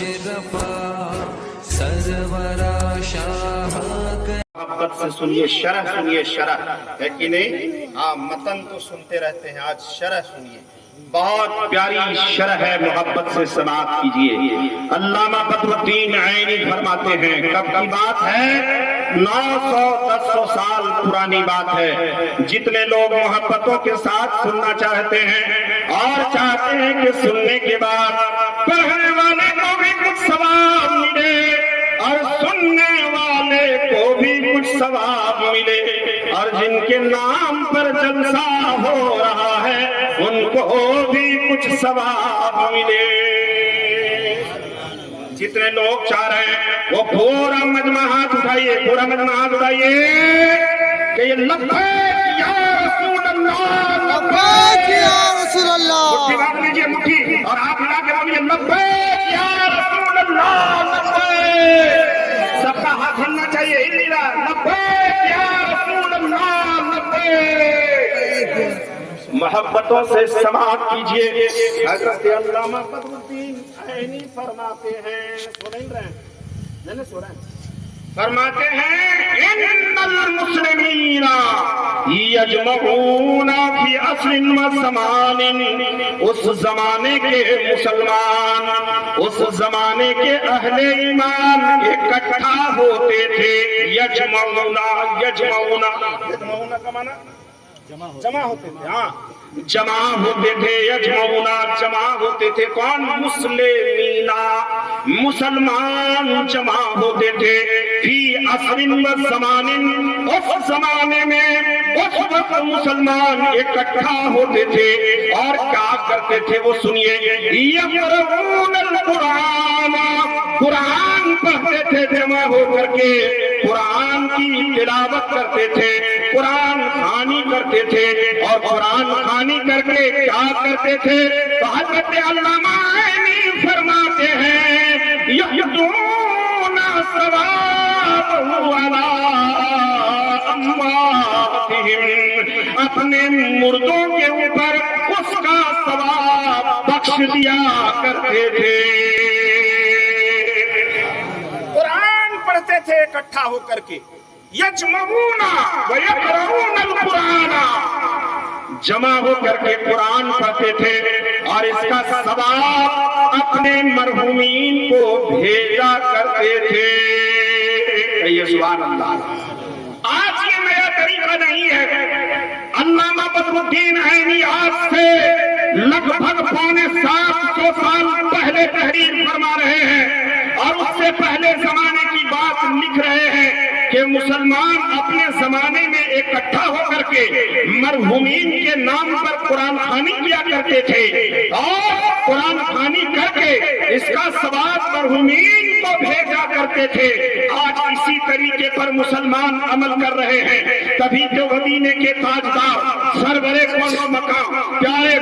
مشرفا سرورا شاہ محبت سے سنیے شرح ہے کہ نہیں؟ ہاں متن تو سنتے رہتے ہیں، آج شرح سنیے، بہت پیاری شرح ہے، محبت سے سماعت کیجئے۔ علامہ بدر الدین عینی فرماتے ہیں، کب کی بات ہے؟ 900 سال پرانی بات ہے۔ جتنے لوگ محبتوں کے ساتھ سننا چاہتے ہیں اور چاہتے ہیں کہ سننے کے بعد پڑھنے والے کو بھی کچھ ثواب ملے اور سننے والے کو بھی کچھ ثواب ملے، اور جن کے نام پر جلسہ ہو رہا ہے ان کو بھی کچھ ثواب ملے۔ جتنے لوگ چاہ رہے ہیں وہ پورا مجمع ہاتھ اٹھائیے، پورا مجمع ہاتھ اٹھائیے کہ یہ لبیک یا رسول اللہ، لبیک یا رسول اللہ، مٹھی باندھ لیجیے مٹھی، اور آپ ہلا کے بولیے لبیک یا رسول اللہ، لبیک۔ سب کا ہاتھ ہلنا چاہیے، ہل رہا، لبیک یا رسول اللہ، لبیک۔ محبتوں سے سماعت کیجئے۔ حضرت علامہ بدر الدین عینی فرماتے ہیں، سو نہیں رہے فرماتے ہیں، ان المسلمین یجمعون فی عصر و زمان، اس زمانے کے مسلمان، اس زمانے کے اہل ایمان اکٹھا ہوتے تھے۔ یجمعون کا معنی جمع ہوتے تھے، ہاں جمع ہوتے تھے، یجمعون جمع ہوتے تھے، کون؟ مسلمین، مسلمان جمع ہوتے تھے، فی عصر و زمان، اس زمانے میں اس وقت مسلمان اکٹھا ہوتے تھے اور کیا کرتے تھے وہ سنیے، یقرؤون القرآن، قرآن پڑھتے تھے جمع ہو کر کے، قرآن کی تلاوت کرتے تھے، قرآن خوانی کرتے تھے، اور قرآن خوانی کر کے کیا کرتے تھے؟ تو حضرت علامہ عینی فرماتے ہیں، یحدون ثوابہ علی امواتہم، اپنے مردوں کے اوپر اس کا ثواب بخش دیا کرتے تھے۔ قرآن پڑھتے تھے اکٹھا ہو کر کے، یجمعون ویقرؤون القرآن، جمع ہو کر کے قرآن پڑھتے تھے اور اس کا ثواب اپنے مرحومین کو بھیجا کرتے تھے۔ کہیے سبحان اللہ۔ آج یہ نیا طریقہ نہیں ہے۔ علامہ بدر الدین عینی آج سے لگ بھگ 750 سال پہلے تحریر فرما رہے ہیں، اور اس سے پہلے زمانے کی بات لکھ رہے ہیں کہ مسلمان اپنے زمانے میں اکٹھا ہو کر کے مرحومین کے نام پر قرآن خوانی کیا کرتے تھے، اور قرآن خوانی کر کے اس کا ثواب مرحومین کو بھیجا کرتے تھے۔ آج اسی طریقے پر مسلمان عمل کر رہے ہیں۔ کبھی جو مدینے کے تاجدار سرور کون و مقام پیارے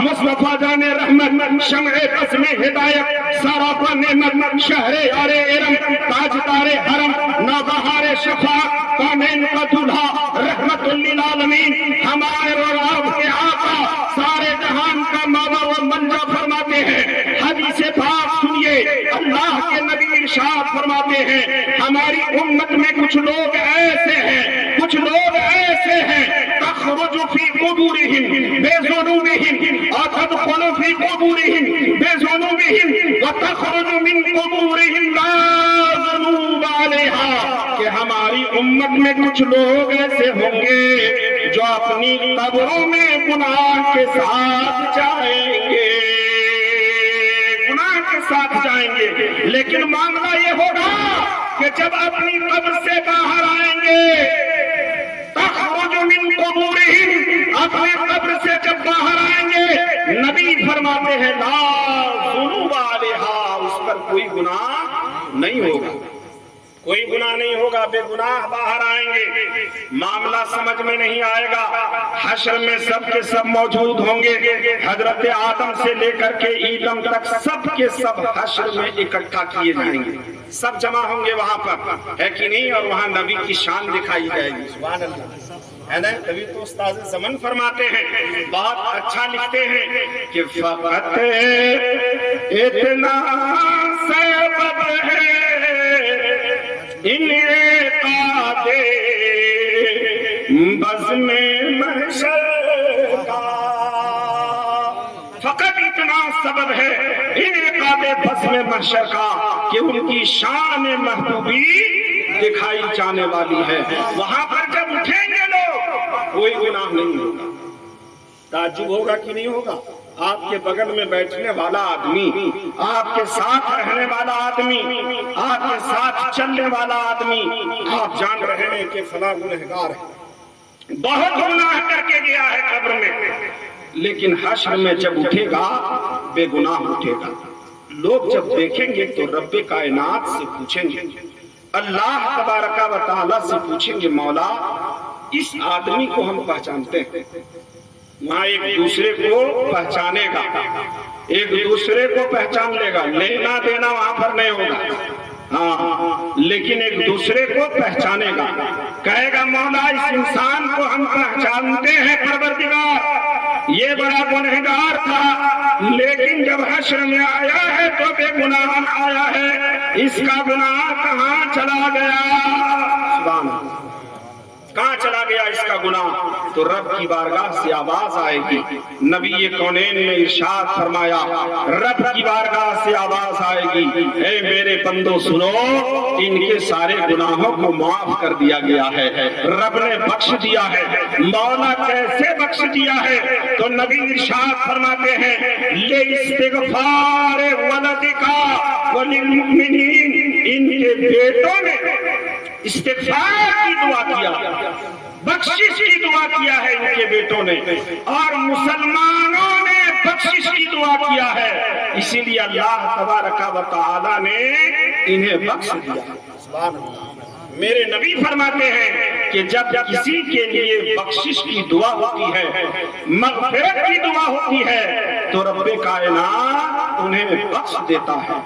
مصطفیٰ جان رحمت، شمع بزم ہدایت، سراپا نعمت، شہر یار ارم، تاجدار حرم، نوبہار شفا، کونین کا دلہا، رحمت للعالمین، ہمارے اور آپ کے آقا، سارے جہان کا مولا و منجا فرماتے ہیں۔ حدیث پاک سنیے، اللہ کے نبی ارشاد فرماتے ہیں، ہماری امت میں کچھ لوگ ایسے ہیں تخرج فی قبورہم بذنوبہم اور تدخل فی قبورہم بذنوبہم وتخرج من قبورہم لا ذنوب علیہا، کہ ہماری امت میں کچھ لوگ ایسے ہوں گے جو اپنی قبروں میں گناہ کے ساتھ جائیں گے، گناہ کے ساتھ جائیں گے، لیکن معاملہ یہ ہوگا کہ جب اپنی قبر سے باہر آئیں گے، تخرج من قبورہم، اپنے قبر سے جب باہر آئیں گے، نبی فرماتے ہیں لا ذنوب علیہا، اس پر کوئی گناہ نہیں ہوگا، کوئی گناہ نہیں ہوگا، بے گناہ باہر آئیں گے۔ معاملہ سمجھ میں نہیں آئے گا، حشر میں سب کے سب موجود ہوں گے، حضرت آدم سے لے کر کے عیدم تک سب کے سب حشر میں اکٹھا کیے جائیں گے، سب جمع ہوں گے وہاں پر، ہے کہ نہیں؟ اور وہاں نبی کی شان دکھائی جائے گی، سبحان اللہ، ہے نا؟ تبھی تو استاد زمن فرماتے ہیں، بہت اچھا لکھتے ہیں کہ فقط اتنا سبب ہے انعقاد بزم محشر کا، فقط اتنا سبب ہے انعقاد بزم محشر کا کہ ان کی شان محبوبی دکھائی جانے والی ہے۔ وہاں پر جب اٹھیں گے لوگ کوئی گناہ نہیں ہوگا۔ تعجب ہوگا کہ نہیں ہوگا؟ آپ کے بغل میں بیٹھنے والا آدمی، آپ کے ساتھ رہنے والا آدمی، آپ کے ساتھ چلنے والا آدمی، آپ جان رہے ہیں کہ فلاں گنہگار ہے، بہت گناہ کر کے گیا ہے قبر میں، لیکن حشر میں جب اٹھے گا بے گناہ اٹھے گا۔ لوگ جب دیکھیں گے تو رب کائنات سے پوچھیں گے، اللہ تبارک و تعالی سے پوچھیں گے، مولا اس آدمی کو ہم پہچانتے ہیں۔ وہاں ایک دوسرے کو پہچانے گا، ایک دوسرے کو پہچان لے گا، لینا دینا وہاں پر نہیں ہوگا، ہاں لیکن ایک دوسرے کو پہچانے گا، کہے گا مولا اس انسان کو ہم پہچانتے ہیں پروردگار، یہ بڑا گنہگار تھا لیکن جب حشر میں آیا ہے تو بے گناہ آیا ہے، اس کا گناہ کہاں چلا گیا؟ سبحان اللہ، کہاں چلا گیا اس کا گناہ؟ تو رب کی بارگاہ سے آواز آئے گی۔ نبی کونین نے ارشاد فرمایا، رب کی بارگاہ سے آواز آئے گی، اے میرے بندو سنو، ان کے سارے گناہوں کو معاف کر دیا گیا ہے، رب نے بخش دیا ہے۔ مولا کیسے بخش دیا ہے؟ تو نبی ارشاد فرماتے ہیں، لِاسْتِغْفَارِ وَلَدِكَ وَلِلْمُؤْمِنِينَ، ان کے بیٹوں نے استغفار کی دعا کیا، بخشش کی دعا کیا ہے ان کے بیٹوں نے، اور مسلمانوں نے بخشش کی دعا کیا ہے، اسی لیے اللہ تبارک و تعالی نے انہیں بخش دیا۔ سبحان اللہ۔ میرے نبی فرماتے ہیں کہ جب کسی کے لیے بخشش کی دعا ہوتی ہے، مغفرت کی دعا ہوتی ہے، تو رب کائنات انہیں بخش دیتا ہے،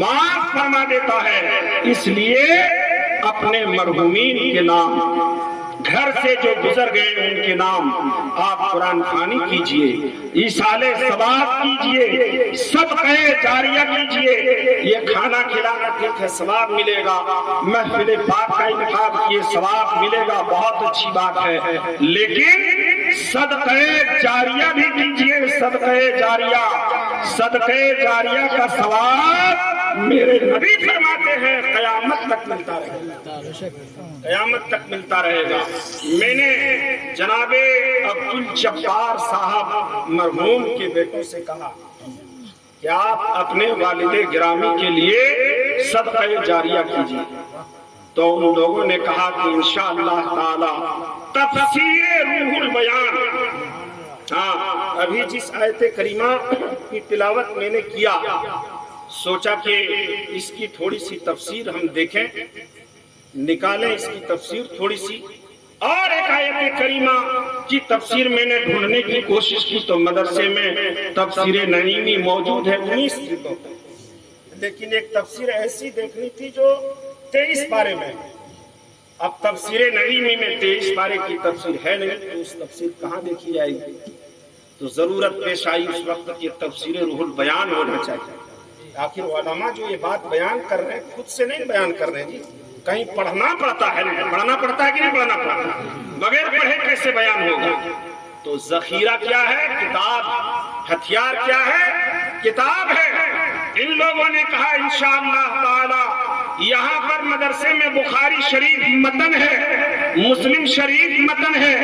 معاف فرما دیتا ہے۔ اس لیے اپنے مرحومین کے نام، گھر سے جو گزر گئے ان کے نام آپ قرآن خوانی کیجئے، ایصال ثواب کیجئے، صدقہ جاریہ کیجئے۔ یہ کھانا کھلانا ٹھیک ہے، ثواب ملے گا، محفل پاک کا انعقاد کیے ثواب ملے گا، بہت اچھی بات ہے، لیکن صدقہ جاریہ بھی کیجئے۔ صدقہ جاریہ، صدقہ جاریہ کا ثواب میرے نبی فرماتے ہیں قیامت تک ملتا رہے گا، قیامت تک ملتا رہے گا۔ میں نے جناب عبدالجبار صاحب مرحوم کے بیٹوں سے کہا کہ آپ اپنے والد گرامی کے لیے صدقہ جاریہ کیجیے، تو ان لوگوں نے کہا کہ انشاءاللہ تعالی تفسیر روح البیان، ہاں ابھی جس آیت کریمہ کی تلاوت میں نے کیا، سوچا کہ اس کی تھوڑی سی تفسیر ہم دیکھیں، نکالیں اس کی تفسیر تھوڑی سی، اور ایک آیت کریمہ کی تفسیر میں نے ڈھونڈنے کی کوشش کی تو مدرسے میں تفسیر نعیمی موجود ہے 19 جلدوں، لیکن ایک تفسیر ایسی دیکھنی تھی جو 23 پارے میں، اب تفسیر نعیمی میں 23 پارے کی تفسیر ہے نہیں، تو اس تفسیر کہاں دیکھی جائے گی؟ تو ضرورت پیش آئی اس وقت کہ تفسیر روح البیان ہونا چاہیے۔ آخر علماء جو یہ بات بیان کر رہے ہیں خود سے نہیں بیان کر رہے ہیں جی، کہیں پڑھنا پڑتا ہے، پڑھنا پڑتا ہے کہ نہیں پڑھنا پڑتا؟ بغیر پڑھے کیسے بیان ہوگا؟ تو ذخیرہ کیا ہے؟ کتاب۔ ہتھیار کیا ہے؟ کتاب ہے۔ ان لوگوں نے کہا انشاءاللہ تعالی یہاں پر مدرسے میں بخاری شریف متن ہے، مسلم شریف متن ہے،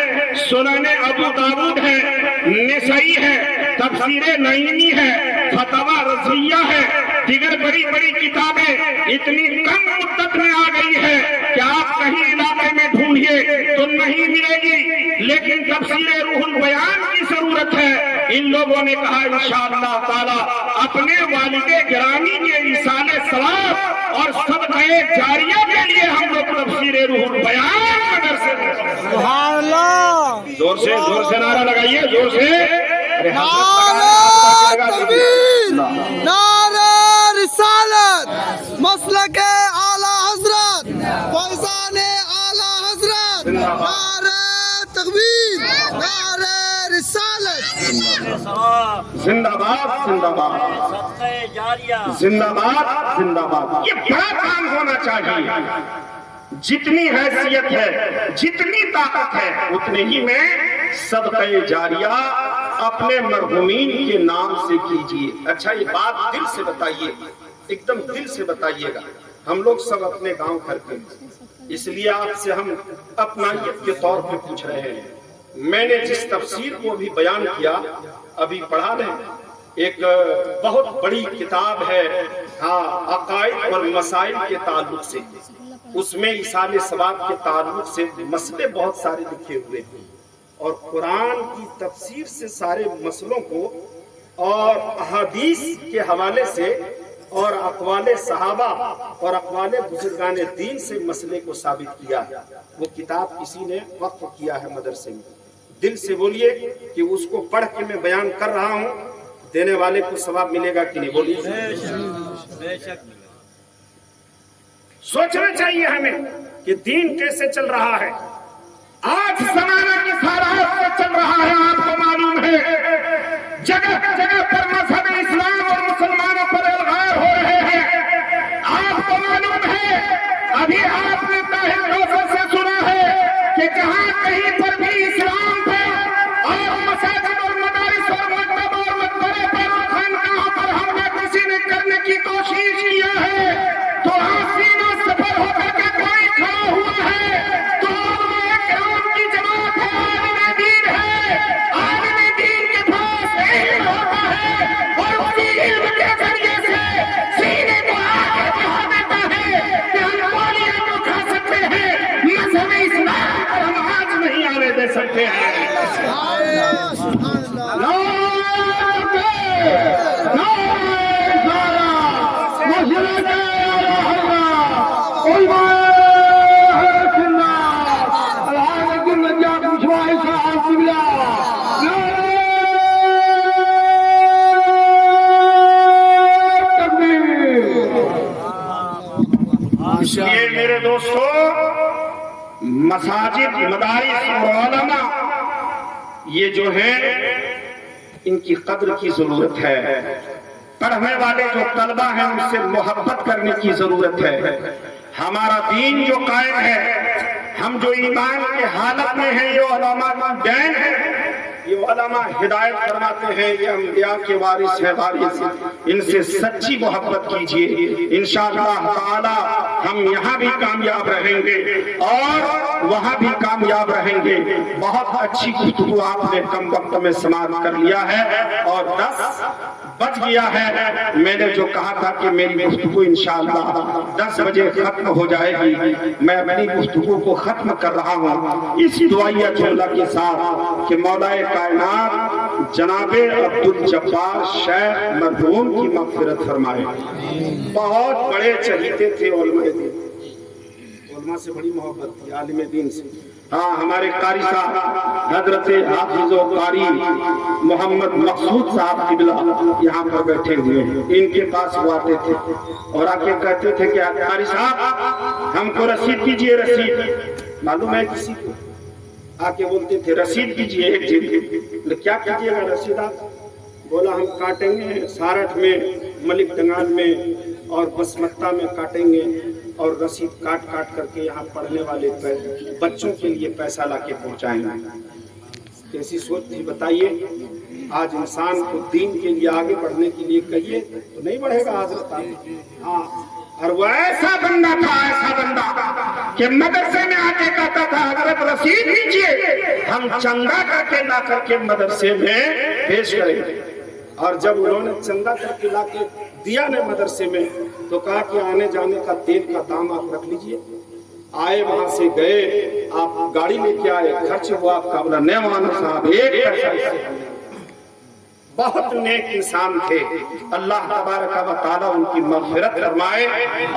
سنن ابو داؤد ہے، نسائی ہے، تفسیر نعیمی ہے، فتاوی رضویہ ہے، دیگر بڑی بڑی کتابیں اتنی کم مدت میں آ گئی ہے کہ آپ کہیں علاقے میں ڈھونڈیے تو نہیں ملے گی، لیکن تفسیر روح البیان کی ضرورت ہے۔ ان لوگوں نے کہا انشاءاللہ تعالی اپنے والد گرامی کے ایصال ثواب اور صدقہ جاریہ کے لیے ہم لوگ تفسیر روح البیان مدرسے میں، سبحان اللہ، زور سے نعرہ لگائیے، زور سے نعرہ تکبیر، نعرہ رسالت، مسلک اعلی حضرت، فیضان اعلی حضرت، نعرہ تکبیر، نعرہ رسالت زندہ باد زندہ باد زندہ باد زندہ باد. یہ بڑا کام ہونا چاہیے. جتنی حیثیت ہے, جتنی طاقت ہے, اتنے ہی میں صدقہ جاریہ اپنے مرحومین کے نام سے کیجیے. اچھا, یہ بات دل سے بتائیے, ایک دم دل سے بتائیے گا. ہم لوگ سب اپنے گاؤں کرتے ہیں, اس لیے آپ سے ہم اپنائیت کے طور پہ پوچھ رہے ہیں. میں نے جس تفسیر کو ابھی بیان کیا, ابھی پڑھا لیں. ایک بہت بڑی کتاب ہے عقائد اور مسائل کے تعلق سے. اس میں ایصال ثواب کے تعلق سے مسئلے بہت سارے لکھے ہوئے ہیں, اور قرآن کی تفسیر سے سارے مسئلوں کو اور احادیث کے حوالے سے اور اقوال صحابہ اور اقوال بزرگان دین سے مسئلے کو ثابت کیا ہے. وہ کتاب کسی نے وقف کیا ہے مدرسے میں. دل سے بولیے کہ اس کو پڑھ کے میں بیان کر رہا ہوں, دینے والے کو ثواب ملے گا کہ نہیں؟ بولیے. سوچنا چاہیے ہمیں کہ دین کیسے چل رہا ہے. آج زمانہ کس حالات سے چل رہا ہے آپ کو معلوم ہے. جگہ جگہ پر مذہب اسلام اور مسلمانوں پر الغار ہو رہے ہیں. آپ کو معلوم ہے, ابھی آپ نے طاہر روزہ سے سنا ہے کہ جہاں کہیں پر بھی اسلام پر اور مساجد اور مدارس اور مکتب اور مقبرے پر اور خانقاہوں پر حملہ کسی نے کرنے کی کوشش کیا ہے, تو آسینہ سفر ہو کر کے کوئی کھڑا ہوا ہے تو علماء کرام کی جماعت ہے, عالم دین ہے. عالم دین کے پاس علم ہوتا ہے اور اسی علم کے ذریعے سے سینے کو آگے بڑھا دیتا ہے کہ ہم گولیاں تو کھا سکتے ہیں, مذہب اسلام پر ہم آج نہیں آنے دے سکتے ہیں. اس لیے میرے دوستو, مساجد, مدارس اور علماء یہ جو ہے ان کی قدر کی ضرورت ہے. پڑھنے والے جو طلبہ ہیں ان سے محبت کرنے کی ضرورت ہے. ہمارا دین جو قائم ہے, ہم جو ایمان کے حالت میں ہیں, یہ علماء کا دین ہے. یہ علماء ہدایت فرماتے ہیں, یہ انبیاء کے وارث ہیں, وارث. ان سے سچی محبت کیجئے, انشاءاللہ تعالی ہم یہاں بھی کامیاب رہیں گے اور وہاں بھی کامیاب رہیں گے. بہت اچھی گفتگو آپ نے کم وقت میں سماعت کر لیا ہے اور 10 بج گیا ہے. میں نے جو کہا تھا کہ میری گفتگو انشاءاللہ 10 بجے ختم ہو جائے گی, میں اپنی گفتگو کو ختم کر رہا ہوں اس دعائیہ جملہ کے ساتھ کہ مولا کائنات جناب عبدالجبار شیخ مرحوم کی مغفرت فرمائے. بہت بڑے چہیتے تھے علماء دین, علماء سے بڑی محبت تھی, عالم دین سے. ہمارے قاری صاحب حضرت حافظ و قاری محمد مقصود صاحب قبلہ یہاں پر بیٹھے ہوئے ہیں. ان کے پاس وہ آتے تھے اور آ کے کہتے تھے کہ قاری صاحب ہم کو رسید کیجئے. رسید معلوم ہے کسی کو؟ آ کے بولتے تھے رسید کیجئے ایک جلد. کیا کیجئے گا رسید آپ؟ بولا ہم کاٹیں گے سارٹھ میں, ملک ڈنگال میں اور بسمتہ میں کاٹیں گے اور رسید کاٹ کاٹ کر کے یہاں پڑھنے والے بچوں کے لیے پیسہ لا کے پہنچائیں گے. کیسی سوچ تھی بتائیے. آج انسان کو دین کے لیے آگے بڑھنے کے لیے کہیے تو نہیں بڑھے گا حضرت. اور وہ ایسا بندہ تھا, ایسا بندہ کہ مدرسے میں آ کے کہتا تھا حضرت رسید دیجیے, ہم چندہ کر کے لا کر کے مدرسے میں پیش کریں گے. اور جب انہوں نے چندہ کر کے لا کے دیا نا مدرسے میں تو کہا کہ آنے جانے کا تیل کا دام آپ رکھ لیجئے. آئے وہاں سے گئے, آپ گاڑی لے کے آئے, خرچ ہوا آپ کا. بولا نہیں مولانا صاحب ایک پیسہ اس سے. بہت نیک انسان تھے. اللہ تبارک و تعالیٰ ان کی مغفرت فرمائے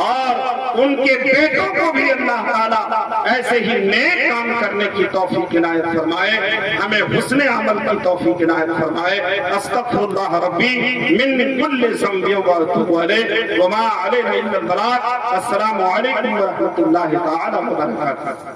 اور ان کے بیٹوں کو بھی اللہ تعالیٰ ایسے ہی نیک کام کرنے کی توفیق عنایت فرمائے. ہمیں حسن عمل کی توفیق عنایت فرمائے. استغفر اللہ ربی من کل ذنب واتوب الیہ وما علینا الا البلاغ. السلام علیکم ورحمۃ اللہ تعالی وبرکاتہ.